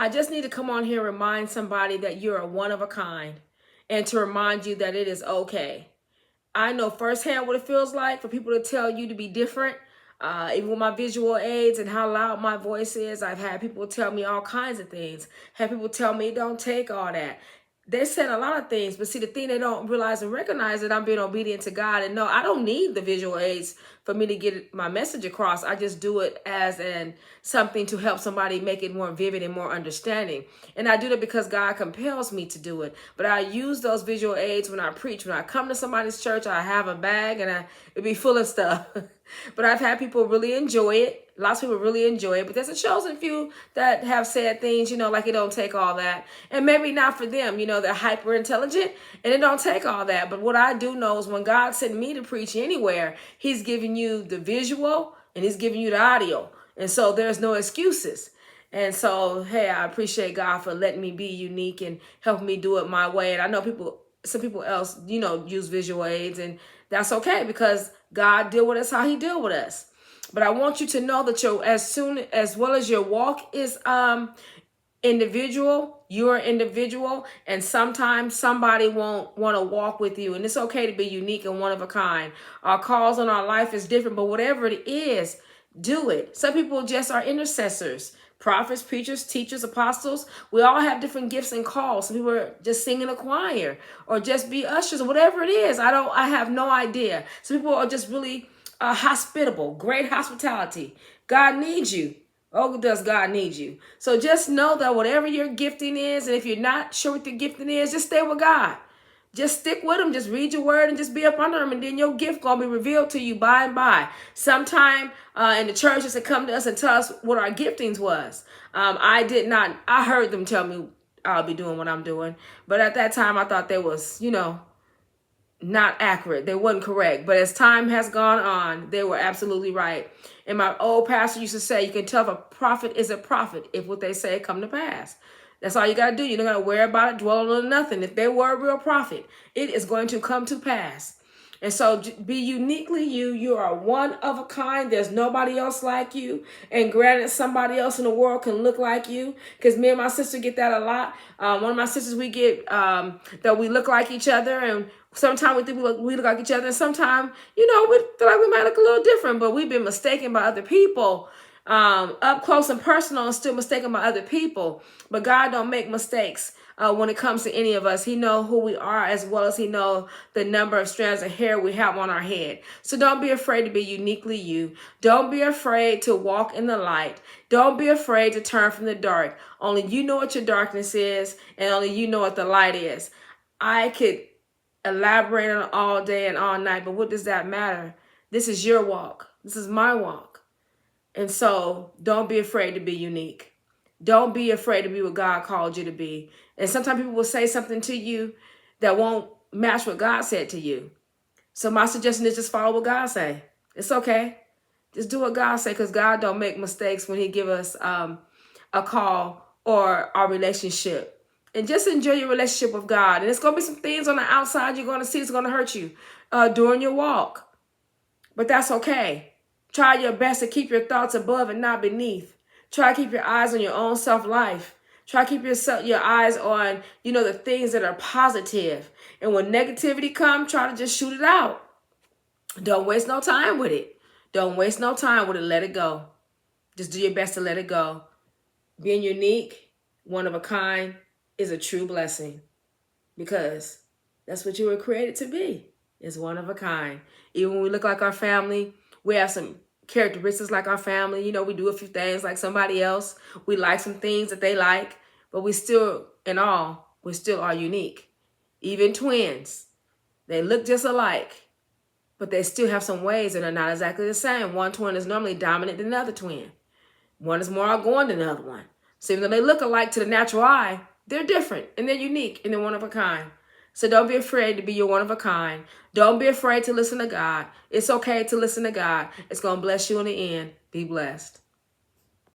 I just need to come on here and remind somebody that you're a one of a kind and to remind you that it is okay. I know firsthand what it feels like for people to tell you to be different. Even with my visual aids and how loud my voice is, I've had people tell me all kinds of things. Have people tell me, don't take all that. They're saying a lot of things, but see, the thing they don't realize and recognize that I'm being obedient to God. And no, I don't need the visual aids for me to get my message across. I just do it as something to help somebody make it more vivid and more understanding. And I do that because God compels me to do it. But I use those visual aids when I preach. When I come to somebody's church, I have a bag and it'd be full of stuff. But I've had people really enjoy it. Lots of people really enjoy it, but there's a chosen few that have said things, like it don't take all that. And maybe not for them, they're hyper intelligent and it don't take all that. But what I do know is when God sent me to preach anywhere, he's giving you the visual and he's giving you the audio. And so there's no excuses. And so, hey, I appreciate God for letting me be unique and helping me do it my way. And I know some people else, use visual aids, and that's okay because God deal with us how he deal with us. But I want you to know that as well as your walk is individual, you're individual, and sometimes somebody won't want to walk with you. And it's okay to be unique and one of a kind. Our calls on our life is different, but whatever it is, do it. Some people just are intercessors. Prophets, preachers, teachers, apostles, we all have different gifts and calls. Some people are just sing in a choir or just be ushers or whatever it is. I have no idea. Some people are just really hospitable, great hospitality. God needs you. Oh, does God need you? So just know that whatever your gifting is, and if you're not sure what your gifting is, just stay with God. Just stick with him. Just read your word and just be up under him. And then your gift going to be revealed to you by and by. Sometime in the church, just to come to us and tell us what our giftings was. I heard them tell me I'll be doing what I'm doing. But at that time, I thought they was, not accurate. They wasn't correct. But as time has gone on, they were absolutely right. And my old pastor used to say, you can tell if a prophet is a prophet if what they say come to pass. That's all you got to do. You don't got to worry about it, dwell on nothing. If they were a real prophet, it is going to come to pass. And so be uniquely you. You are one of a kind. There's nobody else like you. And granted, somebody else in the world can look like you. Because me and my sister get that a lot. One of my sisters, we get that we look like each other. And sometimes we think we look like each other. And sometimes, we feel like we might look a little different. But we've been mistaken by other people. Up close and personal and still mistaken by other people. But God don't make mistakes when it comes to any of us. He knows who we are as well as he knows the number of strands of hair we have on our head. So don't be afraid to be uniquely you. Don't be afraid to walk in the light. Don't be afraid to turn from the dark. Only you know what your darkness is, and only you know what the light is. I could elaborate on it all day and all night, but what does that matter? This is your walk. This is my walk. And so don't be afraid to be unique. Don't be afraid to be what God called you to be. And sometimes people will say something to you that won't match what God said to you. So my suggestion is just follow what God say. It's okay. Just do what God say, because God don't make mistakes when he give us a call or our relationship. And just enjoy your relationship with God. And it's going to be some things on the outside you're going to see it's going to hurt you during your walk. But that's okay. Try your best to keep your thoughts above and not beneath. Try to keep your eyes on your own self-life. Try to keep your eyes on, the things that are positive. And when negativity comes, try to just shoot it out. Don't waste no time with it. Don't waste no time with it. Let it go. Just do your best to let it go. Being unique, one of a kind, is a true blessing. Because that's what you were created to be, is one of a kind. Even when we look like our family, we have some characteristics like our family. We do a few things like somebody else. We like some things that they like, but we still are unique. Even twins, they look just alike, but they still have some ways that are not exactly the same. One twin is normally dominant than another twin. One is more outgoing than the other one. So even though they look alike to the natural eye, they're different and they're unique and they're one of a kind. So don't be afraid to be your one of a kind. Don't be afraid to listen to God. It's okay to listen to God. It's going to bless you in the end. Be blessed.